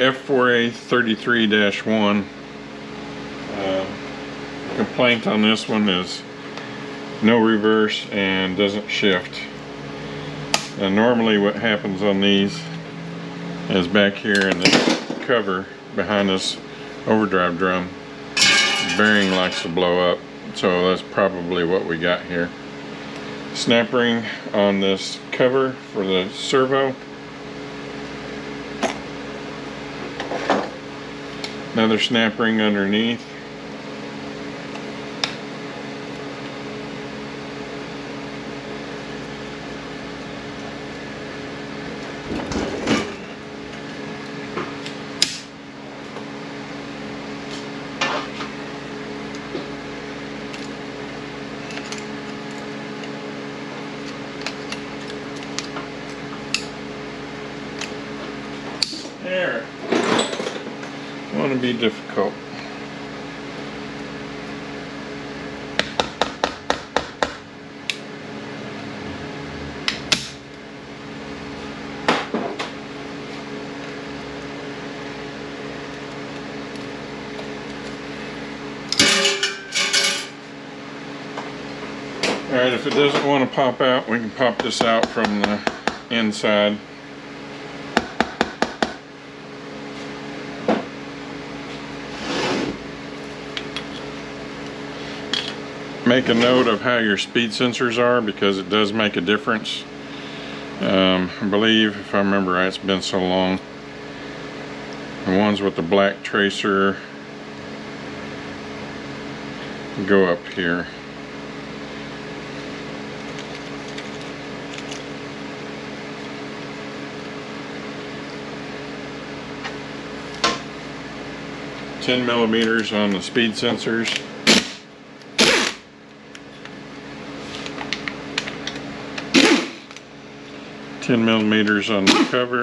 F4A33-1. Complaint on this one is no reverse and doesn't shift. Normally what happens on these is back here in this cover behind this overdrive drum, the bearing likes to blow up, so that's probably what we got here. Snap ring on this cover for the servo. Another snap ring underneath. There. Want to be difficult. Alright, if it doesn't want to pop out, we can pop this out from the inside. Make a note of how your speed sensors are, because it does make a difference. I believe, if I remember right, it's been so long, the ones with the black tracer go up here. $10mm on the speed sensors. 10mm on the cover.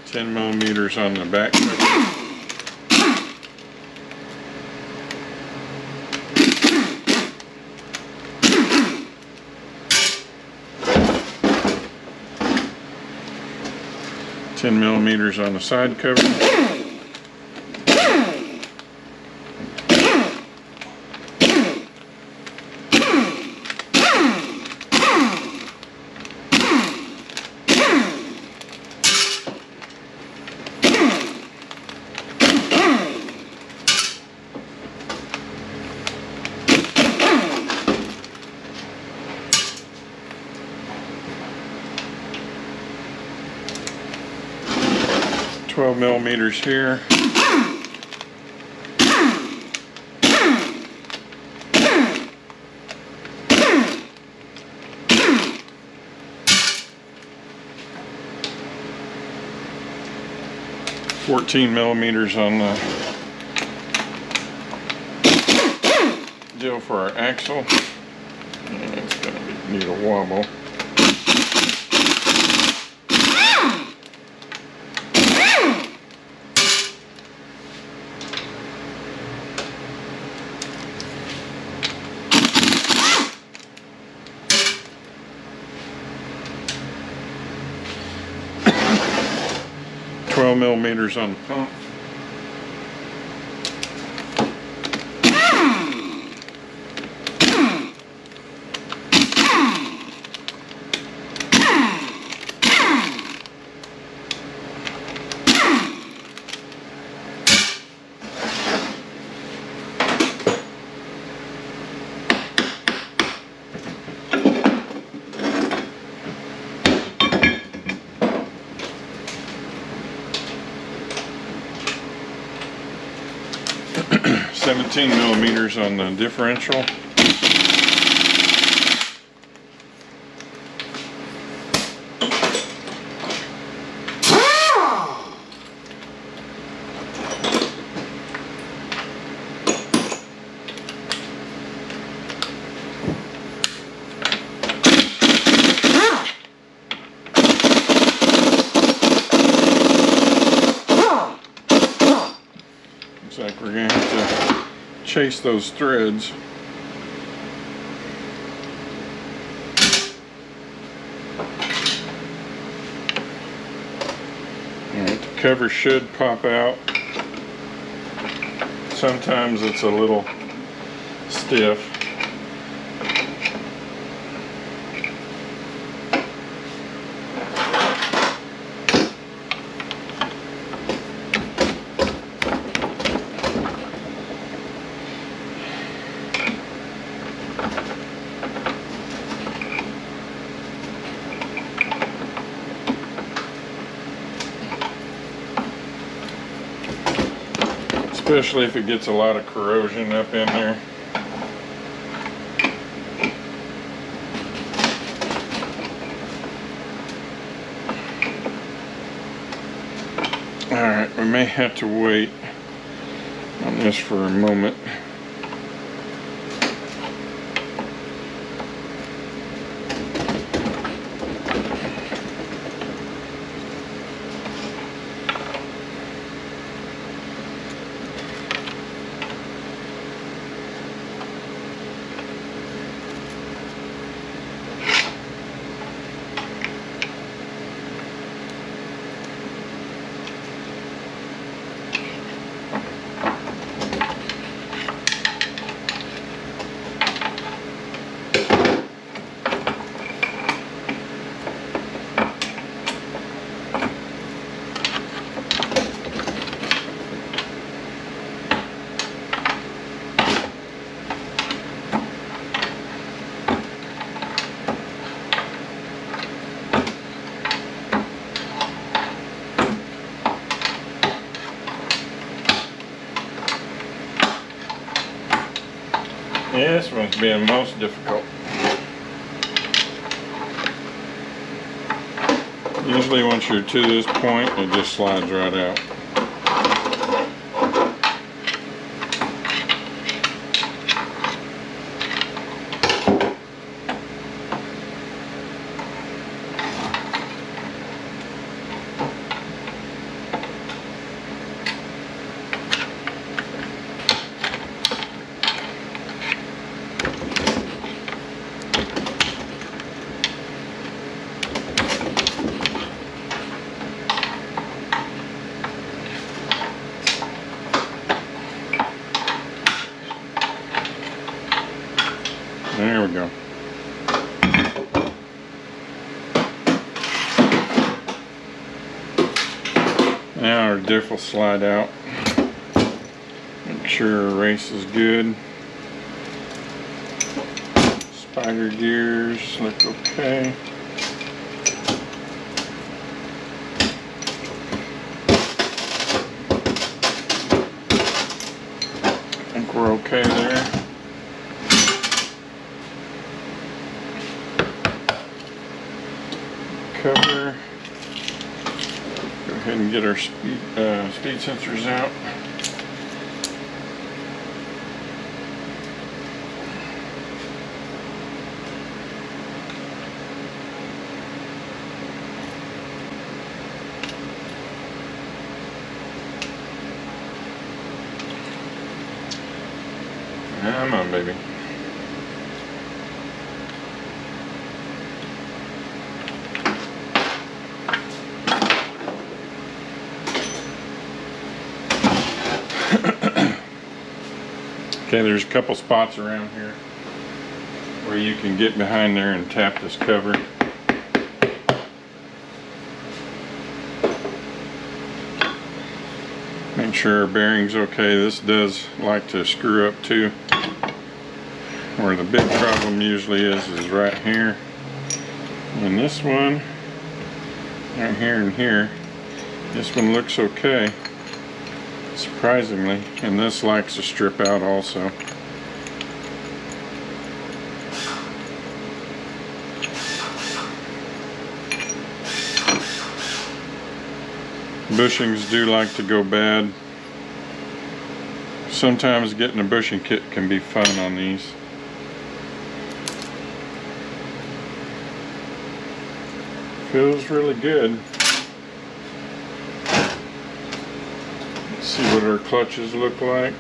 $10mm on the back cover. $10mm on the side cover. $12mm here. $14mm on the deal for our axle. And it's going to need a wobble. $12mm on the pump. $17mm on the differential. Looks like we're going to have to chase those threads. Alright, the cover should pop out. Sometimes it's a little stiff. Especially if it gets a lot of corrosion up in there. Alright, we may have to wait on this for a moment. Yeah, this one's being most difficult. Usually once you're to this point, it just slides right out. There we go. Now our diff will slide out. Make sure our race is good. Spider gears look okay. I think we're okay there. Cover. Go ahead and get our speed sensors out. Come on, baby. Okay, there's a couple spots around here where you can get behind there and tap this cover. Make sure our bearing's okay. This does like to screw up too. Where the big problem usually is right here. And this one, right here and here, this one looks okay. Surprisingly, and this likes to strip out also. Bushings do like to go bad. Sometimes getting a bushing kit can be fun on these. Feels really good. See what our clutches look like.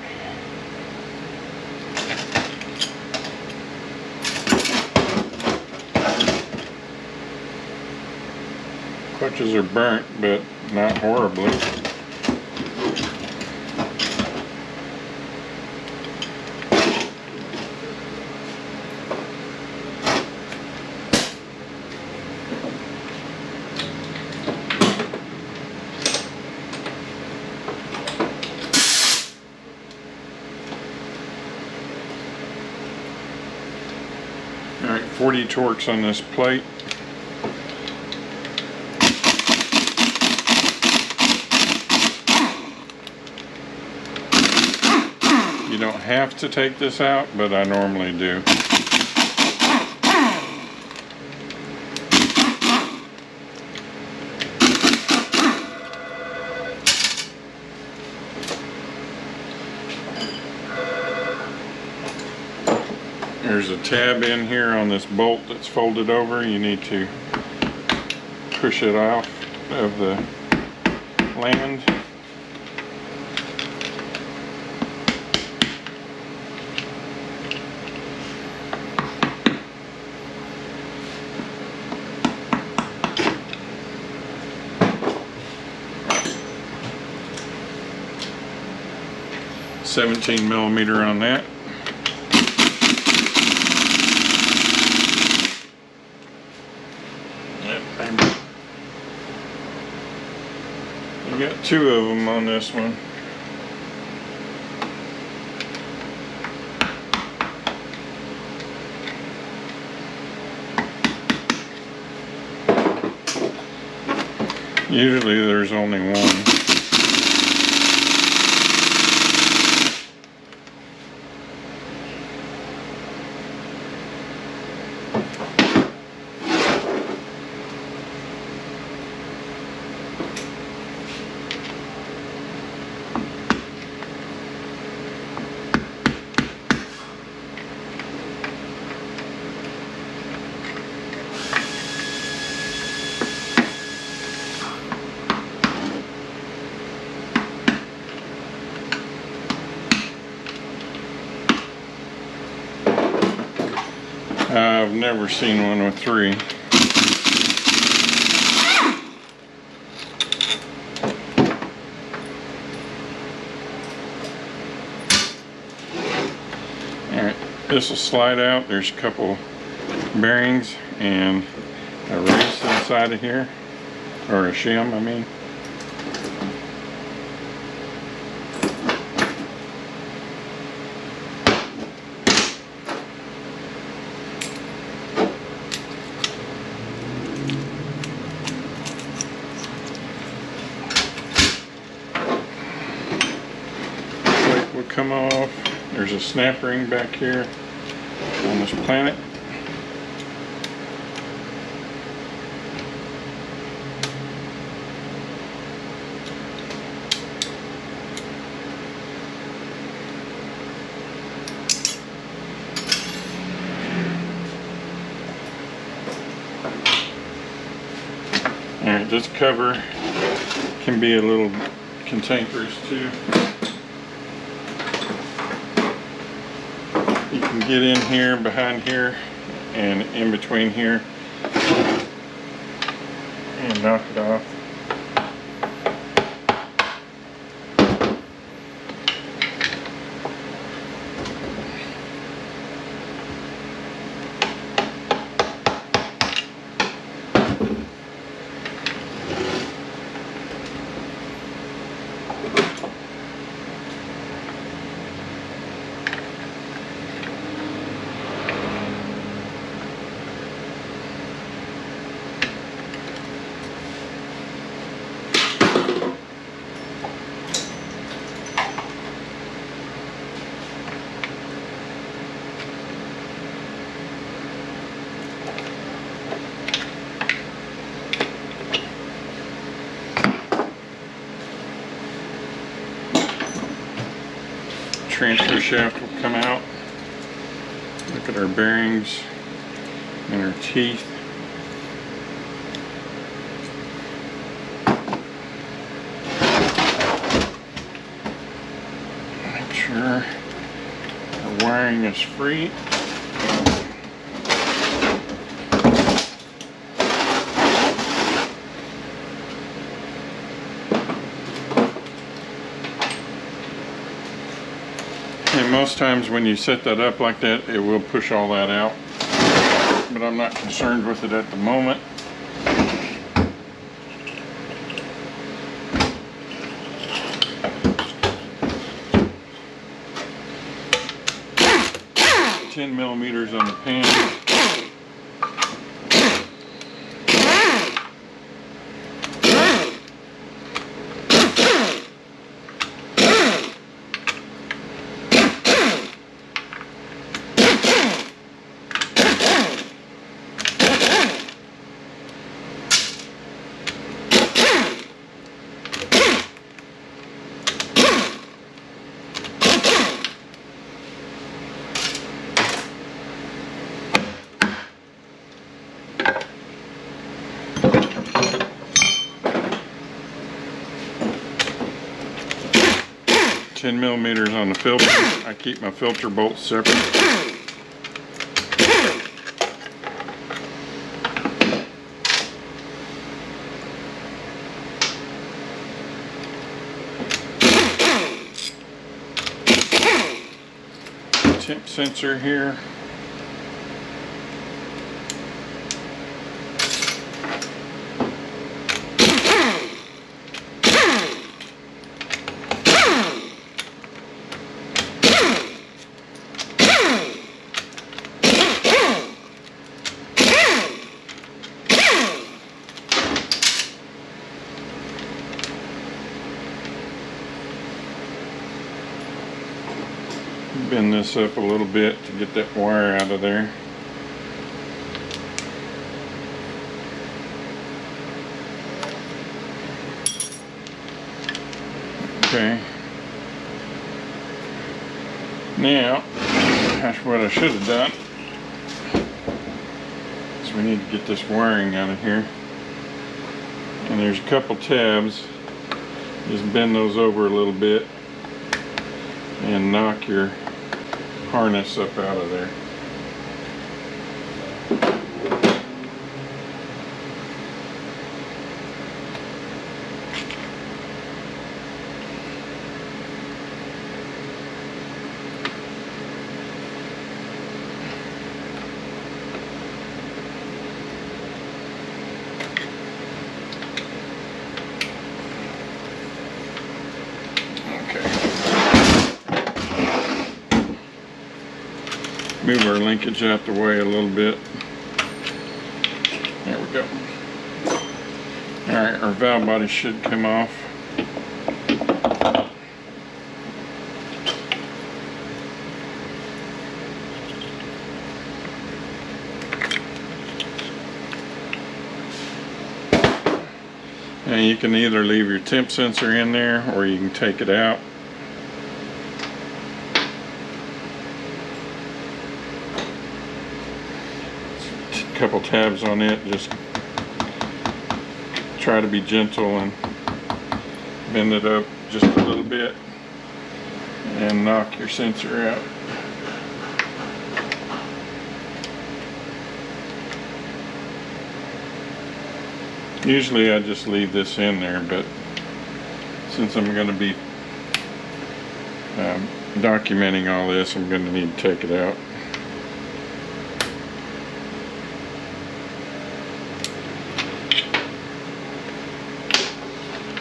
Clutches are burnt, but not horribly. Alright, 40 torques on this plate. You don't have to take this out, but I normally do. There's a tab in here on this bolt that's folded over. You need to push it off of the land. $17mm on that. You got two of them on this one. Usually there's only one. I've never seen one with three. Alright, this will slide out. There's a couple bearings and a race inside of here, or a shim, I mean. Will come off. There's a snap ring back here on this planet. Alright, this cover can be a little cantankerous too. You can get in here, behind here, and in between here, and knock it off. Transfer shaft will come out. Look at our bearings and our teeth. Make sure our wiring is free. most times when you set that up like that, it will push all that out, but I'm not concerned with it at the moment. $10mm on the pan. $10mm on the filter. I keep my filter bolts separate. Temp sensor here. Bend this up a little bit to get that wire out of there. Okay. Now, that's what I should have done. So we need to get this wiring out of here. And there's a couple tabs. Just bend those over a little bit and knock your harness up out of there. Move our linkage out the way a little bit. There we go. Alright, our valve body should come off. And you can either leave your temp sensor in there or you can take it out. Couple tabs on it, just try to be gentle and bend it up just a little bit and knock your sensor out. Usually I just leave this in there, but since I'm going to be documenting all this, I'm going to need to take it out.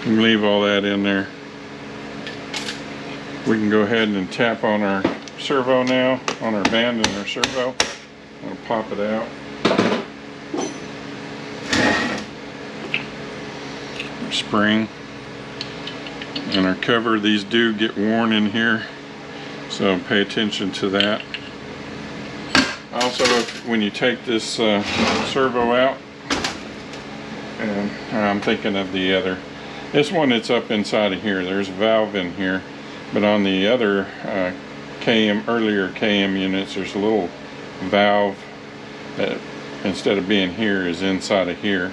You can leave all that in there. We can go ahead and tap on our servo now, on our band and our servo. I'll pop it out. Our spring and our cover, these do get worn in here, so pay attention to that. Also, when you take this servo out, and I'm thinking of the other. This one, it's up inside of here. There's a valve in here, but on the other earlier KM units, there's a little valve that instead of being here is inside of here.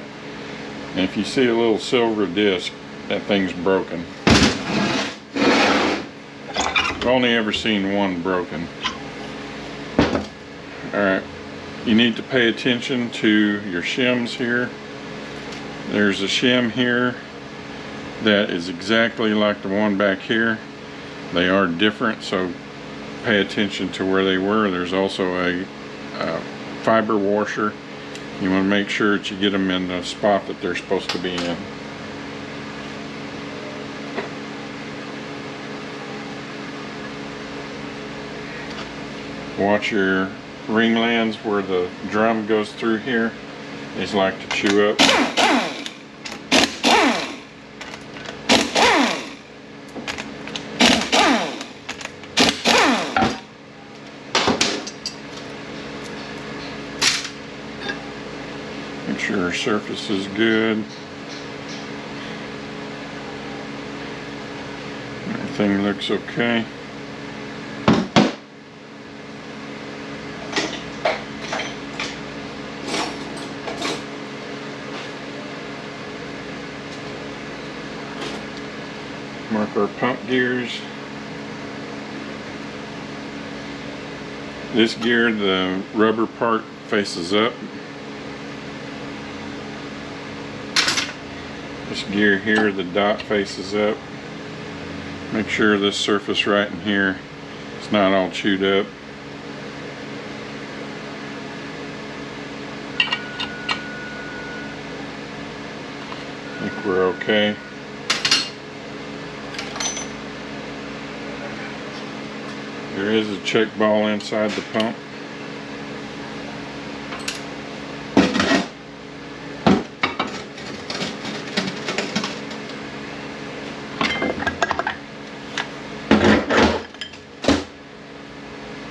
And if you see a little silver disc, that thing's broken. I've only ever seen one broken. Alright, you need to pay attention to your shims here. There's a shim here that is exactly like the one back here. They are different, so pay attention to where they were. There's also a fiber washer. You want to make sure that you get them in the spot that they're supposed to be in. Watch your ring lands where the drum goes through here. These like to chew up. Make sure our surface is good. Everything looks okay. Mark our pump gears. This gear, the rubber part faces up. This gear here, the dot faces up. Make sure this surface right in here is not all chewed up. I think we're okay. There is a check ball inside the pump.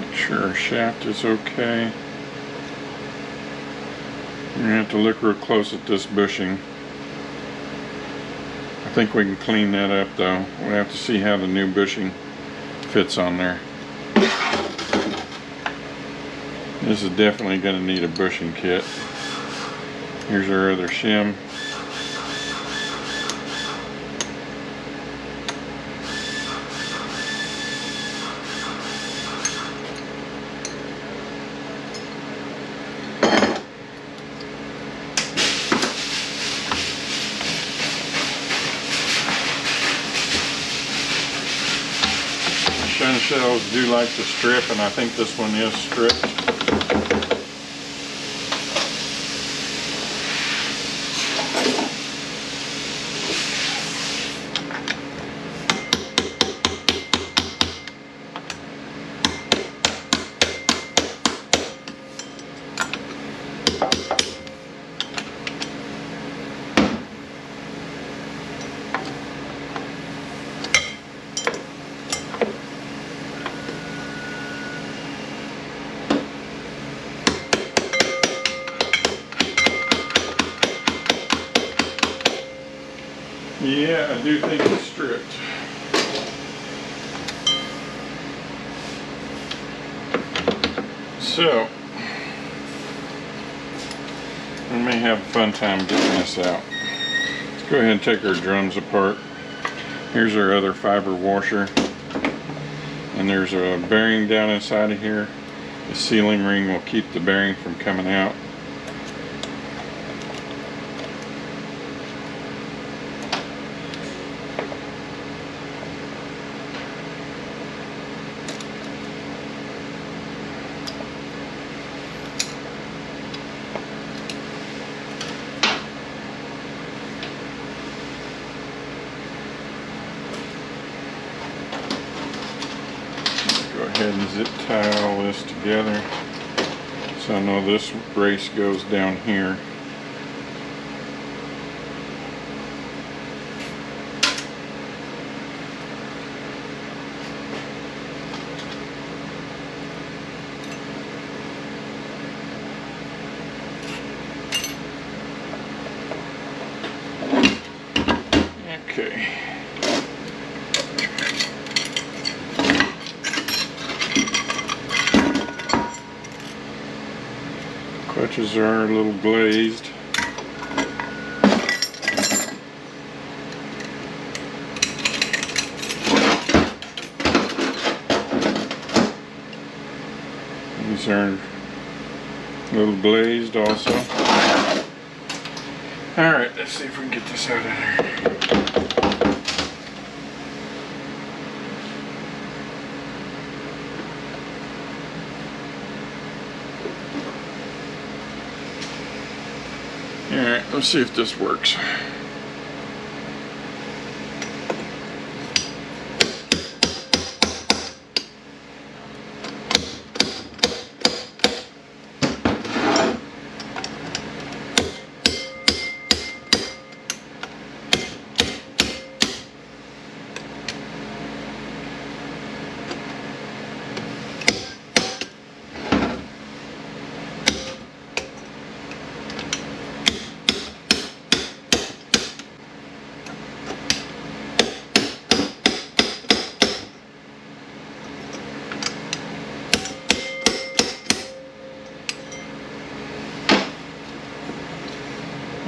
Make sure our shaft is okay. You're gonna have to look real close at this bushing. I think we can clean that up though. We'll have to see how the new bushing fits on there. This is definitely going to need a bushing kit. Here's our other shim. Shun shells do like to strip, and I think this one is stripped. Yeah, I do think it's stripped. So, we may have a fun time getting this out. Let's go ahead and take our drums apart. Here's our other fiber washer. And there's a bearing down inside of here. The sealing ring will keep the bearing from coming out. Go ahead and zip tie all this together. So I know this brace goes down here. Okay. Clutches are a little glazed. These are a little glazed also. Alright, let's see if we can get this out of there. Alright, let's see if this works.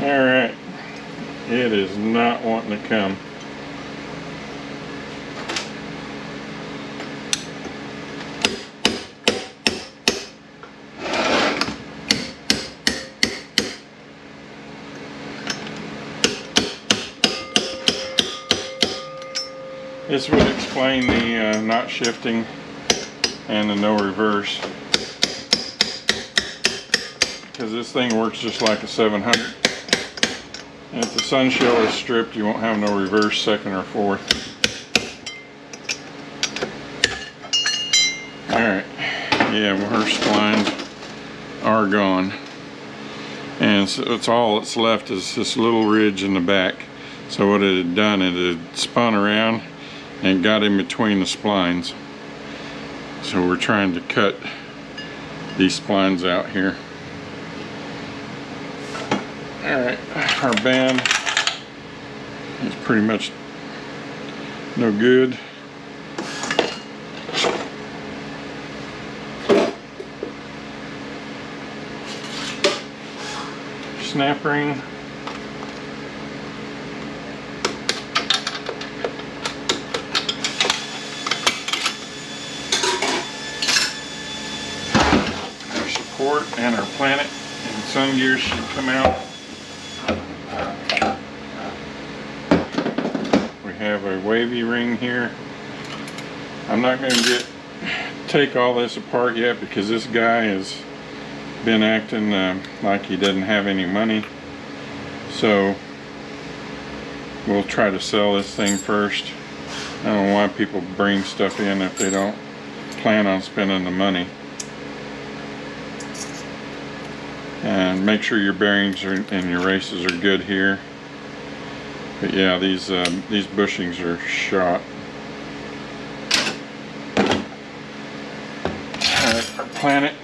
Alright, it is not wanting to come. This would explain the not shifting and the no reverse, because this thing works just like a 700. And if the sun shell is stripped, you won't have no reverse, second or fourth. Alright, yeah, well, her splines are gone. And so it's all that's left is this little ridge in the back. So what it had done, it had spun around and got in between the splines. So we're trying to cut these splines out here. Alright, our band is pretty much no good. Snap ring. Our support and our planet and sun gears should come out. Have a wavy ring here. I'm not going to take all this apart yet because this guy has been acting like he doesn't have any money, so we'll try to sell this thing first. I don't know why people bring stuff in if they don't plan on spending the money. And make sure your bearings and your races are good here. But yeah, these bushings are shot. Alright, our planet,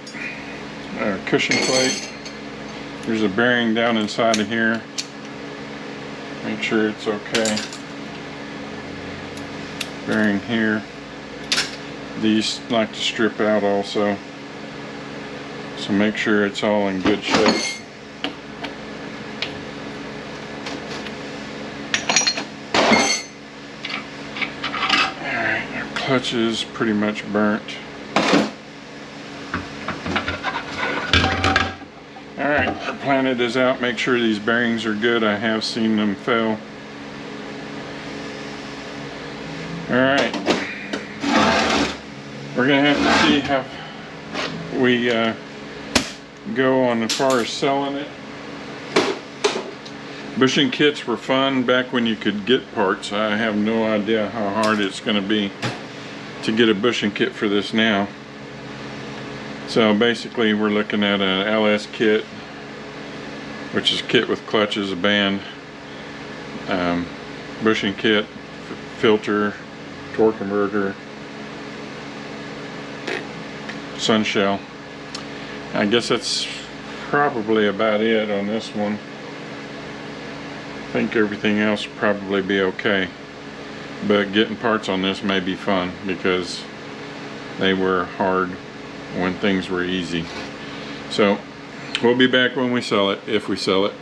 our cushion plate. There's a bearing down inside of here. Make sure it's okay. Bearing here. These like to strip out also. So make sure it's all in good shape. Clutch is pretty much burnt. Alright, our planet is out. Make sure these bearings are good. I have seen them fail. Alright. We're going to have to see how we go on as far as selling it. Bushing kits were fun back when you could get parts. I have no idea how hard it's going to be to get a bushing kit for this now. So basically we're looking at an LS kit, which is a kit with clutches, a band, bushing kit, filter, torque converter, sun shell. I guess that's probably about it on this one. I think everything else will probably be okay. But getting parts on this may be fun because they were hard when things were easy. So we'll be back when we sell it, if we sell it.